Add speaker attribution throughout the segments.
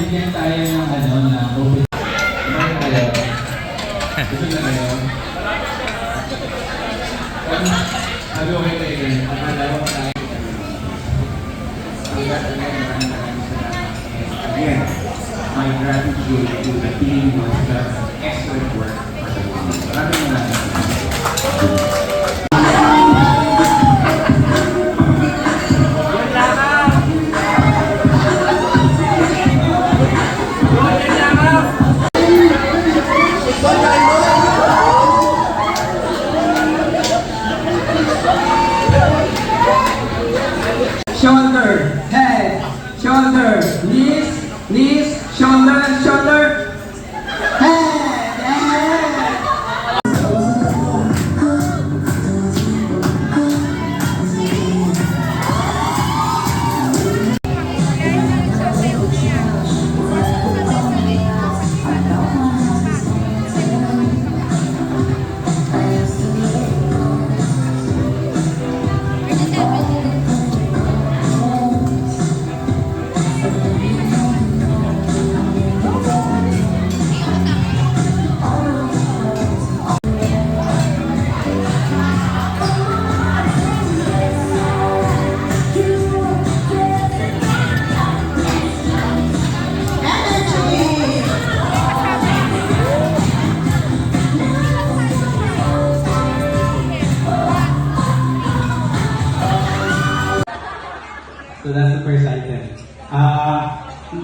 Speaker 1: bigyan tayo ng ano na open. Ano kayo? Gusto na kayo? Sabi ko kayo tayo, nakalawa tayo. Again, my gratitude to the team was just excellent work for the team. Maraming maraming.
Speaker 2: Shoulder, head, shoulder, knees, knees, shoulder, shoulder, head, head. So that's the first item.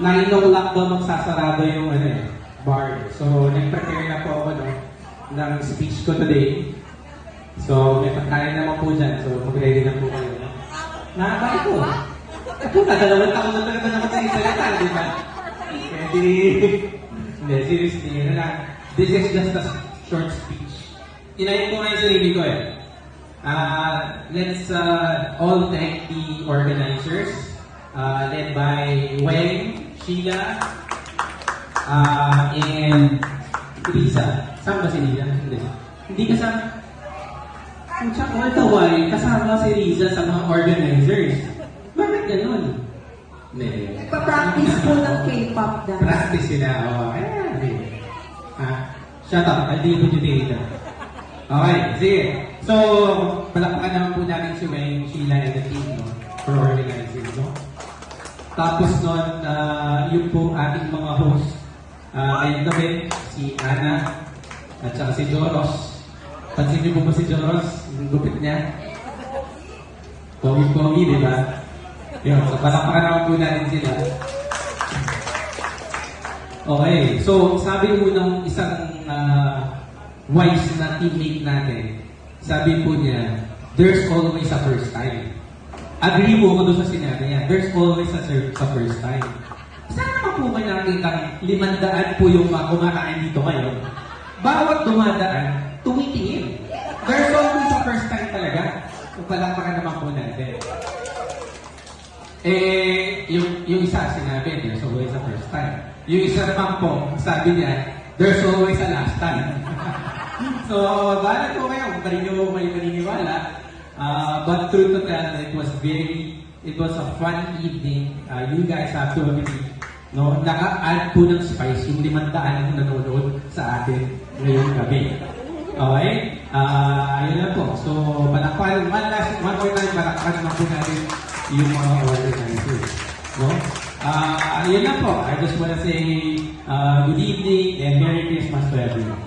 Speaker 2: 9 o'clock daw magsasarado yung bar. So nag-prepare na po ako ng speech ko today. So may pagkain naman po dyan. So mag-ready na po kayo. Nakakaya po. Ito na, 2 taon na talaga naman sa isalita, di ba? Hindi, seriously. This is just a short speech. Inayin ko nga yung sarili ko let's all thank the organizers, led by Weng, Sheila, and Riza. Saan ba si Riza? Hindi kasama. All the while, kasama si Riza sa mga organizers. Bakit ganun?
Speaker 3: Nagpa-practice po ng K-pop dance.
Speaker 2: Practice sila. Shut up. Hindi po dito. Okay, sige. So, palakpakan naman po natin si Weng, Sheila, and the team, for organizing, Tapos nun, yung po ating mga host, ngayong gabi, si Ana, at saka si Joros. Pansin niyo po ba si Joros? Yung gupit niya? Pogi-pogi, di ba? Yun, so palakpakan naman po natin sila. Okay, so sabi mo ng isang wise na teammate natin, sabi po niya, there's always a first time. Agree po ako doon sa sinabi niya, there's always a first time. Saan naman po may nakikita 500 po yung kumakain dito ngayon? Bawat dumadaan, tumitingin. There's always a first time talaga. Kung palakpakan naman po natin. Yung isa sinabi, there's always a first time. Yung isa naman po, sabi niya, there's always a last time. So, bahala po kayo kung kanino may paniniwala. But truth to tell, it was a fun evening. You guys have to agree. No? Naka-add po ng spice yung 500 na nanonood sa atin ngayong gabi. Okay? Ayun na po. So, palakpan. One more time, palakpan naman po natin yung mga organizers. No? Ayun na po. I just wanna say good evening and Merry Christmas to everyone.